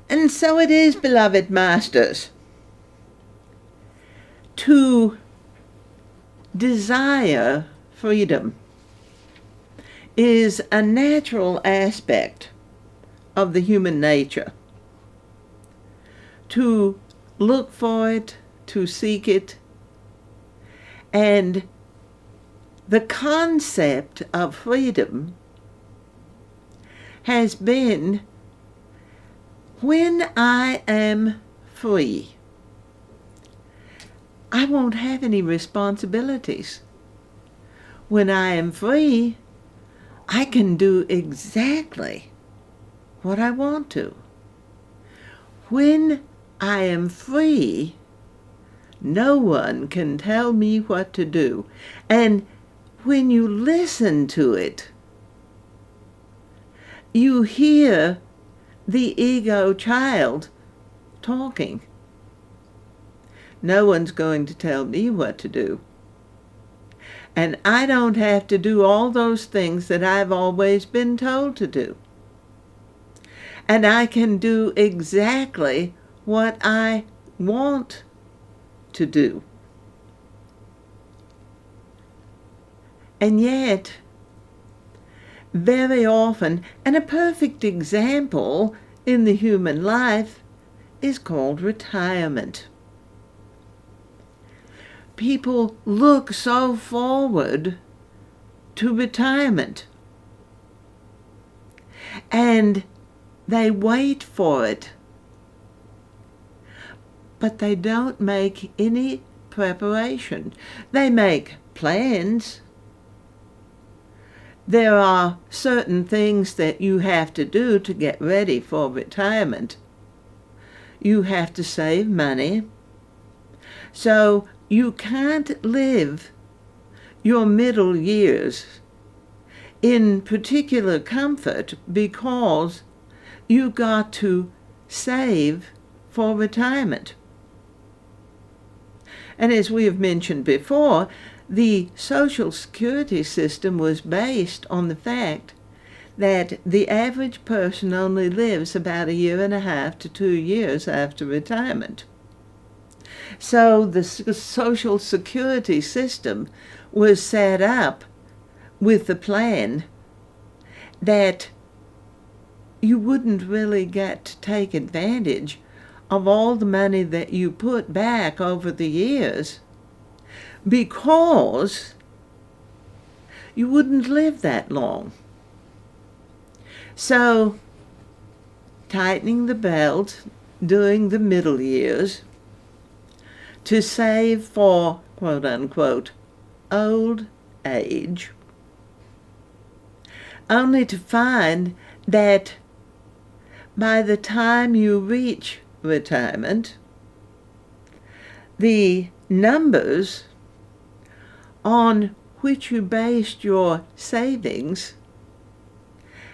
And so it is, beloved masters, to desire freedom is a natural aspect of the human nature. To look for it, to seek it, and the concept of freedom has been, when I am free, I won't have any responsibilities. When I am free, I can do exactly what I want to. When I am free, no one can tell me what to do. And when you listen to it, you hear the ego child talking. No one's going to tell me what to do. And I don't have to do all those things that I've always been told to do. And I can do exactly what I want to do. And yet, very often, and a perfect example in the human life is called retirement. People look so forward to retirement, and they wait for it, but they don't make any preparation. They make plans. There are certain things that you have to do to get ready for retirement. You have to save money. So you can't live your middle years in particular comfort because you got to save for retirement. And as we have mentioned before, the Social Security system was based on the fact that the average person only lives about 1.5 to 2 years after retirement. So the Social Security system was set up with the plan that you wouldn't really get to take advantage of all the money that you put back over the years because you wouldn't live that long. So, tightening the belt during the middle years to save for, quote unquote, old age, only to find that by the time you reach retirement, the numbers on which you based your savings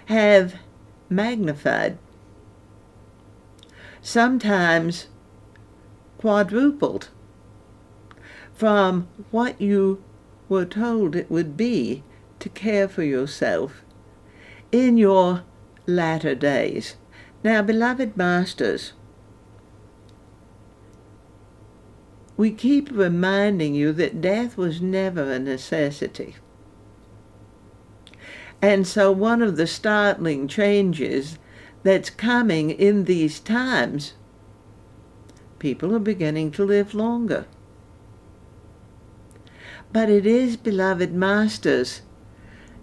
have magnified, sometimes quadrupled from what you were told it would be to care for yourself in your latter days. Now, beloved masters, we keep reminding you that death was never a necessity. And so one of the startling changes that's coming in these times, people are beginning to live longer. But it is, beloved masters,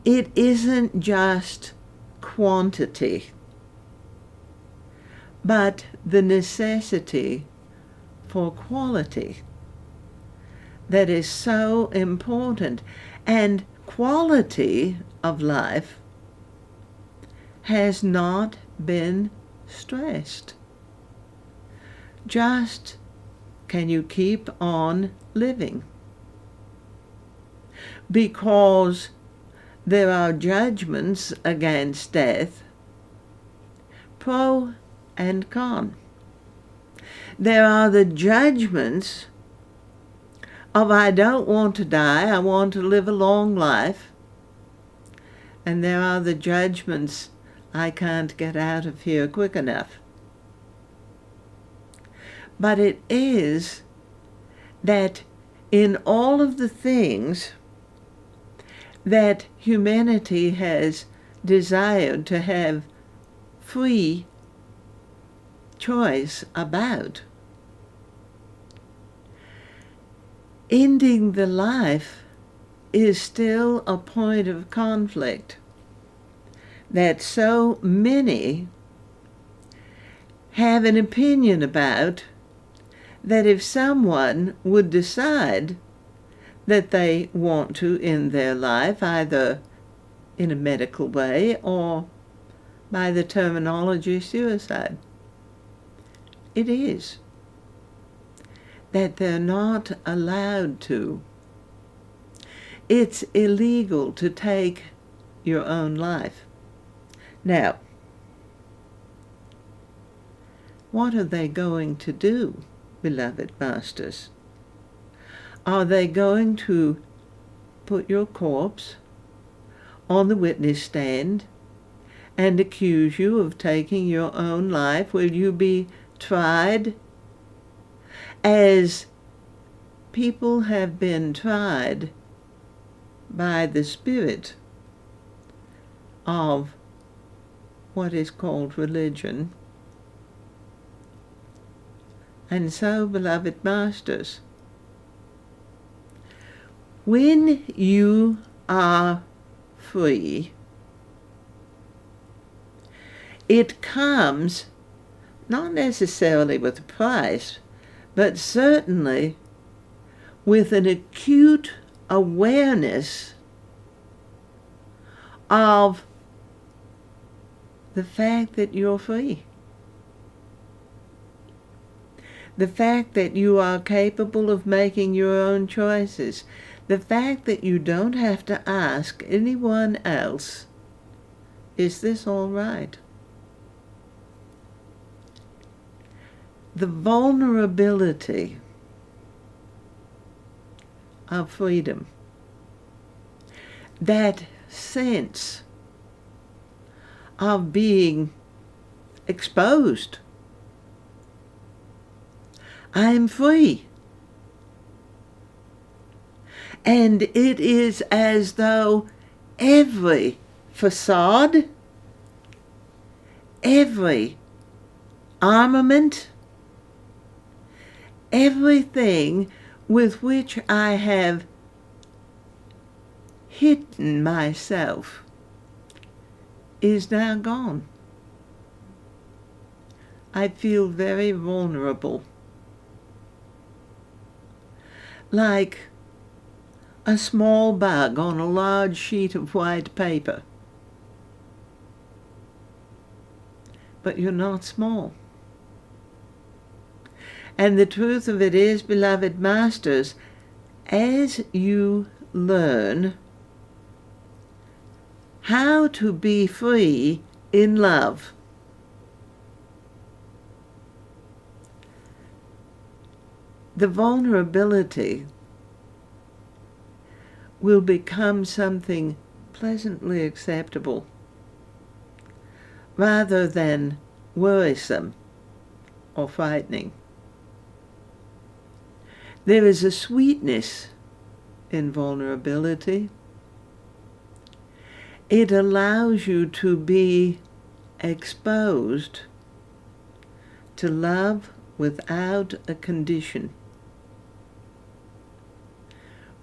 it isn't just quantity, but the necessity for quality that is so important. And quality of life has not been stressed. Just, can you keep on living? Because there are judgments against death, pro and con. There are the judgments of I don't want to die, I want to live a long life. And there are the judgments, I can't get out of here quick enough. but it is that in all of the things that humanity has desired to have free choice about, ending the life is still a point of conflict that so many have an opinion about, that if someone would decide that they want to end their life, either in a medical way or by the terminology suicide, it is that they're not allowed to. It's illegal to take your own life. Now, what are they going to do, beloved masters? Are they going to put your corpse on the witness stand and accuse you of taking your own life? Will you be tried as people have been tried by the spirit of what is called religion? And so, beloved masters, when you are free, it comes not necessarily with a price, but certainly with an acute awareness of the fact that you're free. The fact that you are capable of making your own choices. The fact that you don't have to ask anyone else, is this all right? The vulnerability of freedom, that sense of being exposed. I am free. And it is as though every facade, every armament, everything with which I have hidden myself is now gone. I feel very vulnerable, like a small bug on a large sheet of white paper. But you're not small. And the truth of it is, beloved masters, as you learn how to be free in love, the vulnerability will become something pleasantly acceptable rather than worrisome or frightening. There is a sweetness in vulnerability. It allows you to be exposed to love without a condition,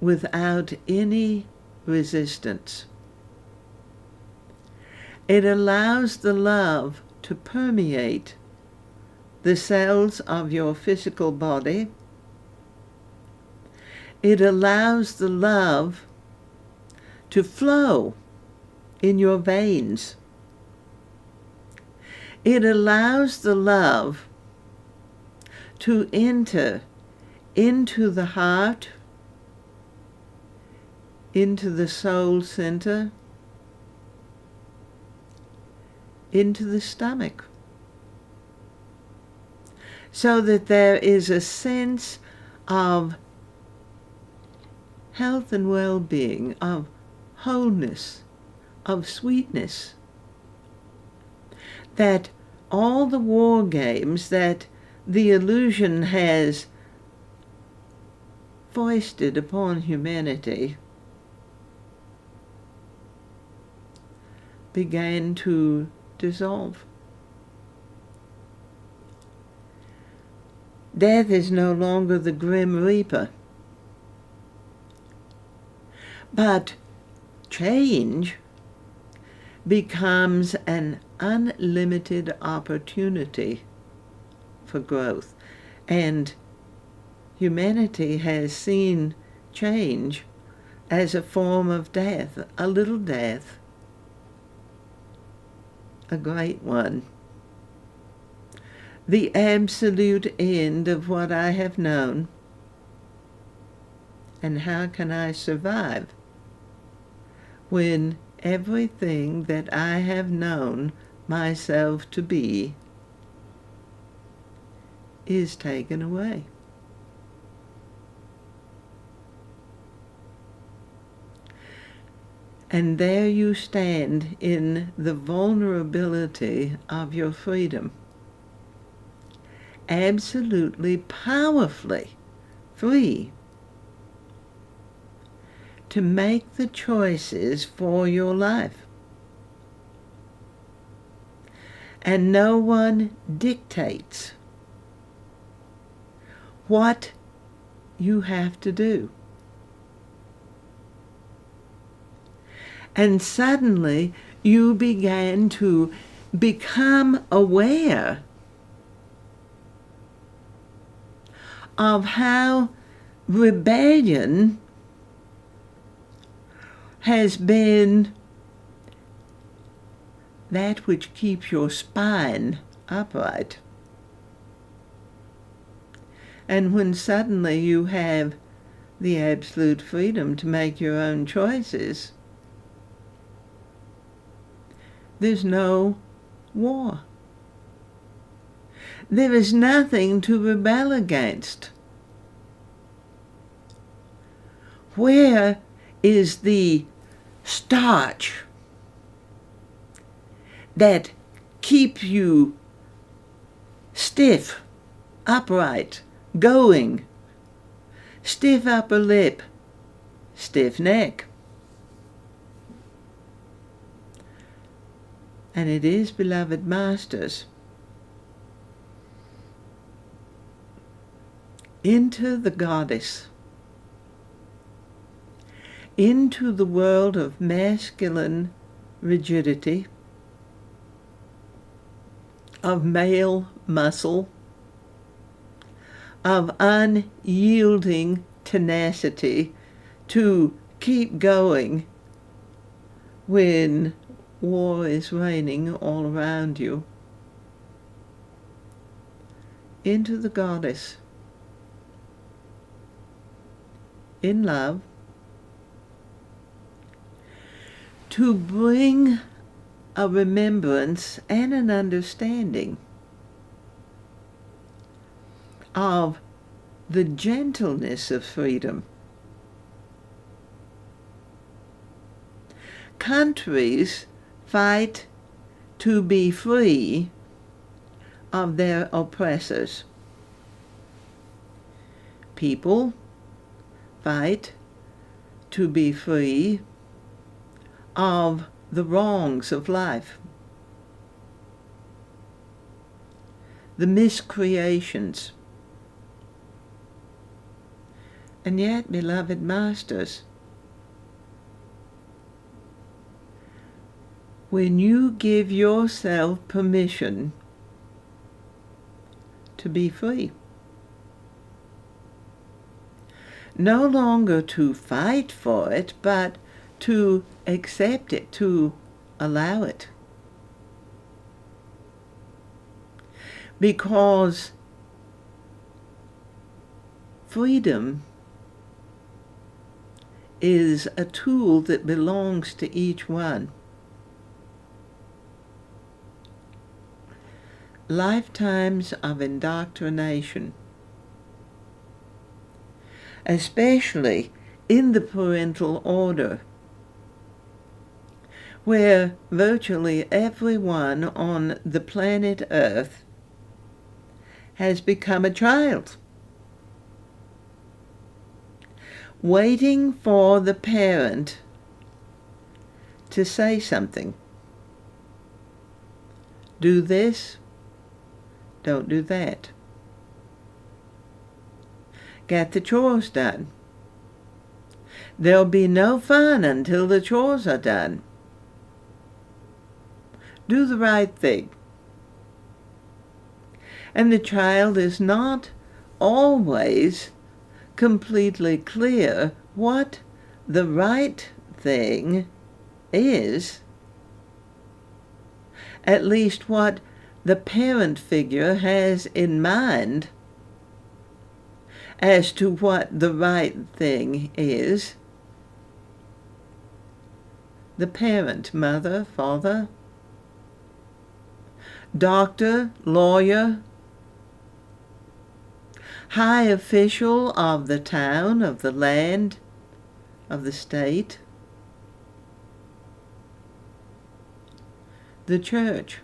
without any resistance. It allows the love to permeate the cells of your physical body. It allows the love to flow in your veins. It allows the love to enter into the heart, into the soul center, into the stomach, so that there is a sense of health and well-being, of wholeness, of sweetness, that all the war games that the illusion has foisted upon humanity began to dissolve. Death is no longer the grim reaper, but change becomes an unlimited opportunity for growth. And humanity has seen change as a form of death, a little death, a great one. The absolute end of what I have known. And how can I survive when everything that I have known myself to be is taken away? And there you stand in the vulnerability of your freedom, absolutely powerfully free to make the choices for your life. And no one dictates what you have to do. And suddenly you began to become aware of how rebellion has been that which keeps your spine upright. And when suddenly you have the absolute freedom to make your own choices, there's no war. There is nothing to rebel against. Where is the starch that keeps you stiff, upright, going, stiff upper lip, stiff neck? And it is, beloved masters, into the goddess, into the world of masculine rigidity, of male muscle, of unyielding tenacity to keep going when war is reigning all around you, into the goddess, in love, to bring a remembrance and an understanding of the gentleness of freedom. Countries fight to be free of their oppressors. People fight to be free of the wrongs of life, the miscreations. And yet, beloved masters, when you give yourself permission to be free, no longer to fight for it, but to accept it, to allow it. Because freedom is a tool that belongs to each one. Lifetimes of indoctrination, especially in the parental order, where virtually everyone on the planet Earth has become a child, waiting for the parent to say something. Do this, don't do that. Get the chores done. There'll be no fun until the chores are done. Do the right thing. And the child is not always completely clear what the right thing is, at least what the parent figure has in mind as to what the right thing is. The parent, mother, father, doctor, lawyer, high official of the town, of the land, of the state, the church,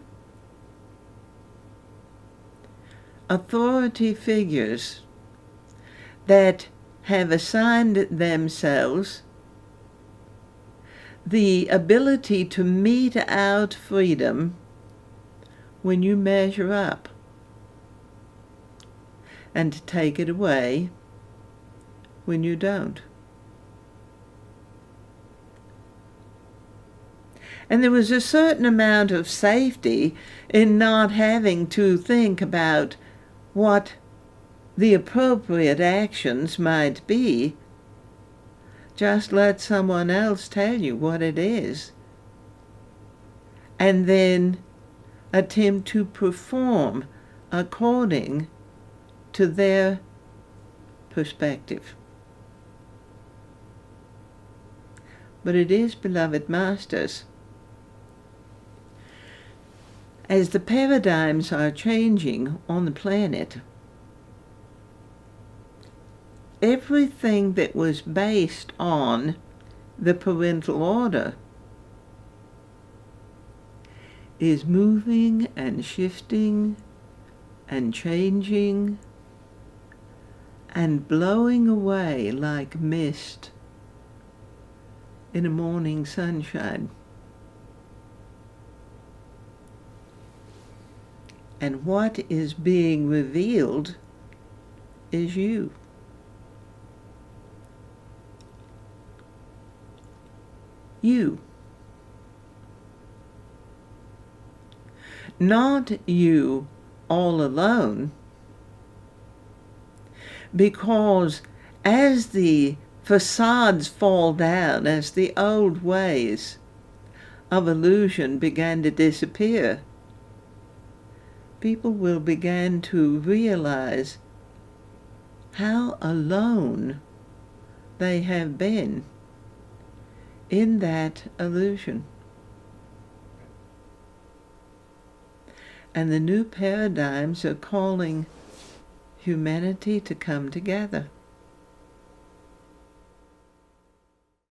authority figures that have assigned themselves the ability to mete out freedom when you measure up, and to take it away when you don't. And there was a certain amount of safety in not having to think about what the appropriate actions might be. Just let someone else tell you what it is, and then attempt to perform according to their perspective. But it is, beloved masters, as the paradigms are changing on the planet, everything that was based on the parental order is moving and shifting and changing and blowing away like mist in a morning sunshine. And what is being revealed is you. You. Not you all alone, because as the facades fall down, as the old ways of illusion began to disappear, people will begin to realize how alone they have been in that illusion. And the new paradigms are calling humanity to come together.